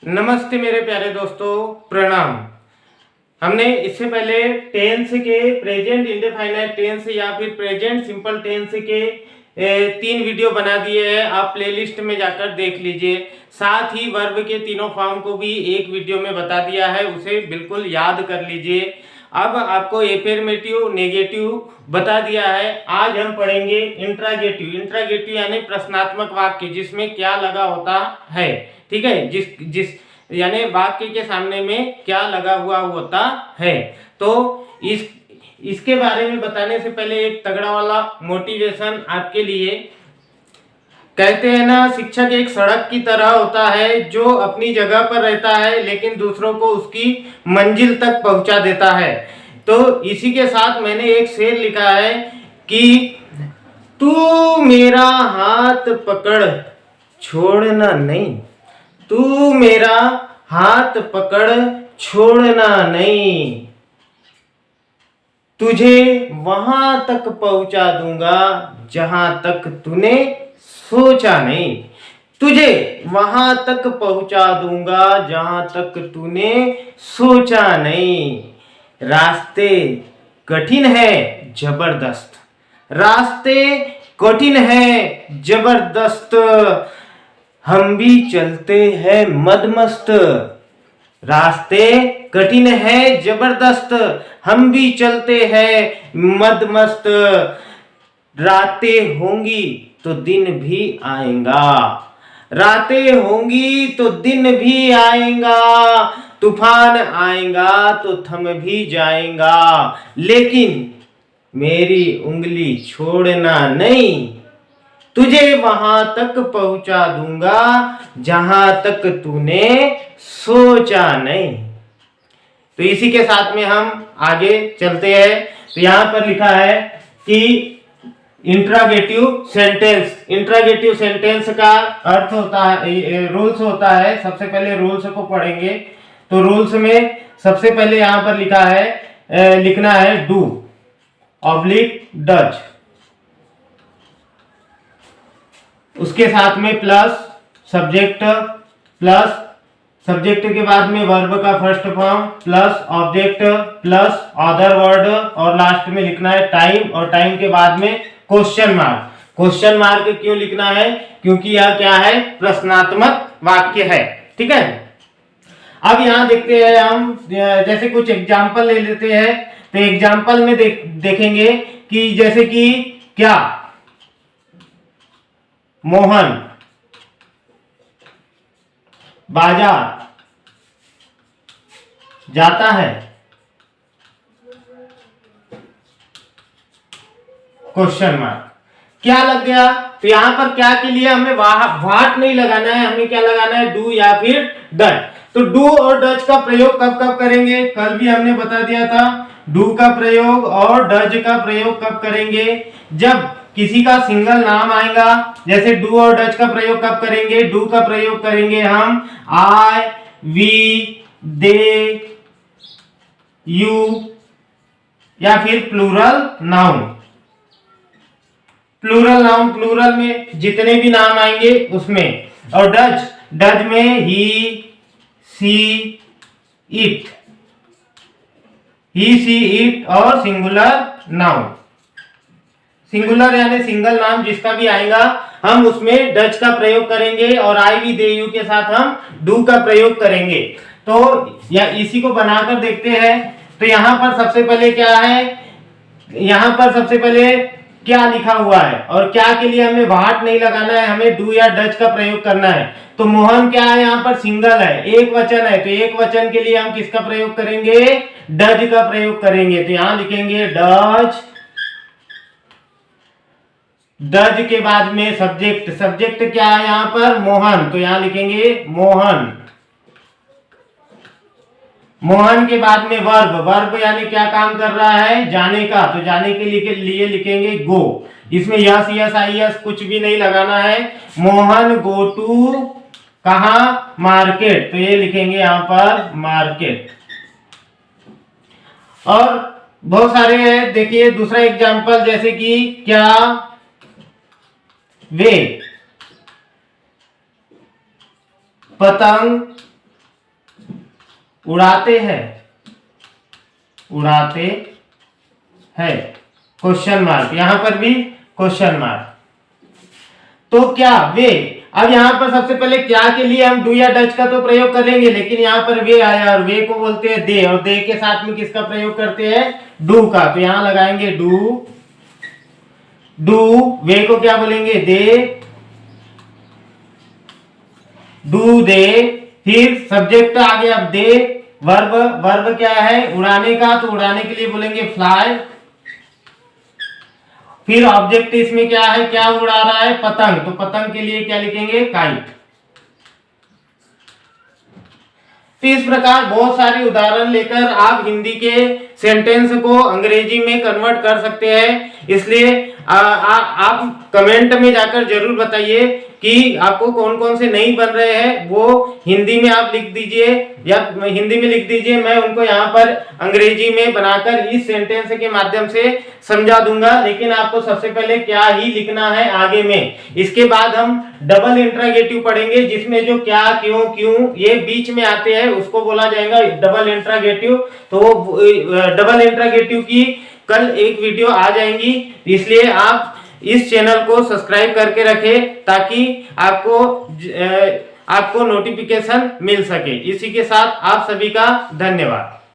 नमस्ते मेरे प्यारे दोस्तों, प्रणाम। हमने इससे पहले टेंस के प्रेजेंट इंडेफिनिट टेंस या फिर प्रेजेंट सिंपल टेंस के 3 वीडियो बना दिए हैं। आप प्लेलिस्ट में जाकर देख लीजिए। साथ ही वर्ब के तीनों फॉर्म को भी एक वीडियो में बता दिया है, उसे बिल्कुल याद कर लीजिए। अब आपको एफर्मेटिव नेगेटिव बता दिया है। आज हम पढ़ेंगे इंट्रागेटिव। इंट्रागेटिव यानी प्रश्नात्मक वाक्य जिसमें क्या लगा होता है। ठीक है, जिस यानी वाक्य के सामने में क्या लगा हुआ होता है। तो इसके बारे में बताने से पहले एक तगड़ा वाला मोटिवेशन आपके लिए। कहते हैं ना, शिक्षक एक सड़क की तरह होता है जो अपनी जगह पर रहता है लेकिन दूसरों को उसकी मंजिल तक पहुंचा देता है। तो इसी के साथ मैंने एक शेर लिखा है कि तू मेरा हाथ पकड़ छोड़ना नहीं, तू मेरा हाथ पकड़ छोड़ना नहीं, तुझे वहां तक पहुंचा दूंगा जहां तक तूने सोचा नहीं, तुझे वहां तक पहुंचा दूंगा जहां तक तूने सोचा नहीं। रास्ते कठिन है जबरदस्त, रास्ते कठिन है जबरदस्त, हम भी चलते हैं मदमस्त। रास्ते कठिन है जबरदस्त, हम भी चलते हैं मदमस्त। रातें होंगी तो दिन भी आएगा, रातें होंगी तो दिन भी आएगा, तूफान आएगा तो थम भी जाएगा, लेकिन मेरी उंगली छोड़ना नहीं, तुझे वहां तक पहुंचा दूंगा जहां तक तूने सोचा नहीं। तो इसी के साथ में हम आगे चलते हैं। तो यहां पर लिखा है कि इंट्रागेटिव सेंटेंस। इंट्रागेटिव सेंटेंस का अर्थ होता है, रूल्स होता है। सबसे पहले रूल्स को पढ़ेंगे। तो रूल्स में सबसे पहले यहां पर लिखा है, लिखना है डू ऑब्लिक डज, उसके साथ में प्लस सब्जेक्ट, प्लस सब्जेक्ट के बाद में वर्ब का first form, plus object, plus other word, और लास्ट में लिखना है टाइम, और टाइम के बाद में क्वेश्चन मार्क। क्वेश्चन मार्क क्यों लिखना है? क्योंकि यह क्या है? प्रश्नात्मक वाक्य है। ठीक है, अब यहां देखते हैं हम, जैसे कुछ एग्जाम्पल ले लेते हैं। तो एग्जाम्पल में देखेंगे कि जैसे कि क्या, मोहन बाजार जाता है, क्वेश्चन मार्क। क्या लग गया? तो यहां पर क्या के लिए हमें व्हाट नहीं लगाना है, हमें क्या लगाना है? डू या फिर डज। तो डू और डज का प्रयोग कब कब करेंगे? कल भी हमने बता दिया था। डू का प्रयोग और डज का प्रयोग कब करेंगे? जब किसी का सिंगल नाम आएगा। जैसे डू और डज का प्रयोग कब करेंगे? डू का प्रयोग करेंगे हम आई, वी, दे, यू, या फिर plural noun. Plural noun, plural में जितने भी नाम आएंगे उसमें। और डज, डज में ही, सी, इट, ही, सी, इट, और सिंगुलर नाउन। सिंगुलर यानी सिंगल नाम जिसका भी आएगा हम उसमें डज का प्रयोग करेंगे, और आई, वी, दे, यू के साथ हम डू का प्रयोग करेंगे। तो या इसी को बनाकर देखते हैं। तो यहां पर सबसे पहले क्या है? यहां पर सबसे पहले क्या लिखा हुआ है, और क्या के लिए हमें व्हाट नहीं लगाना है, हमें डू या डज का प्रयोग करना है। तो मोहन क्या है? यहाँ पर सिंगल है, एक वचन है। तो एक वचन के लिए हम किसका प्रयोग करेंगे? डज का प्रयोग करेंगे। तो यहां लिखेंगे डज, डज के बाद में सब्जेक्ट, सब्जेक्ट क्या है यहां पर? मोहन। तो यहां लिखेंगे मोहन। मोहन के बाद में वर्ब, वर्ब यानी क्या काम कर रहा है? जाने का। तो जाने के लिए लिखेंगे गो। इसमें यस, यस, आई, यस कुछ भी नहीं लगाना है। मोहन गो टू कहा? मार्केट। तो ये लिखेंगे यहां पर मार्केट। और बहुत सारे हैं। देखिए दूसरा एग्जांपल, जैसे कि क्या, वे, पतंग उड़ाते हैं, उड़ाते हैं, क्वेश्चन मार्क, यहां पर भी क्वेश्चन मार्क। तो क्या वे, अब यहां पर सबसे पहले क्या के लिए हम डू या डच का तो प्रयोग करेंगे, लेकिन यहां पर वे आया और वे को बोलते हैं दे, और दे के साथ में किसका प्रयोग करते हैं, डू का, तो यहां लगाएंगे डू, डू, वे को क्या बोलेंगे, दे, डू दे, फिर सब्जेक्ट आ गया, अब दे, वर्ब, वर्ब क्या है, उड़ाने का, तो उड़ाने के लिए बोलेंगे फ्लाई, फिर ऑब्जेक्ट इसमें क्या है, क्या उड़ा रहा है, पतंग, तो पतंग के लिए क्या लिखेंगे, काइट। तो इस प्रकार बहुत सारे उदाहरण लेकर आप हिंदी के सेंटेंस को अंग्रेजी में कन्वर्ट कर सकते हैं। इसलिए आप कमेंट में जाकर जरूर बताइए कि आपको कौन कौन से नहीं बन रहे हैं, वो हिंदी में आप लिख दीजिए या हिंदी में लिख दीजिए, मैं उनको यहाँ पर अंग्रेजी में बनाकर इस सेंटेंस के माध्यम से समझा दूंगा। लेकिन आपको सबसे पहले क्या ही लिखना है आगे में, इसके बाद हम डबल इंट्रागेटिव पढ़ेंगे, जिसमें जो क्या, क्यों, क्यों ये बीच में आते हैं उसको बोला जाएगा डबल इंट्रागेटिव। तो डबल इंट्रागेटिव की कल एक वीडियो आ जाएंगी, इसलिए आप इस चैनल को सब्सक्राइब करके रखें ताकि आपको नोटिफिकेशन मिल सके। इसी के साथ आप सभी का धन्यवाद।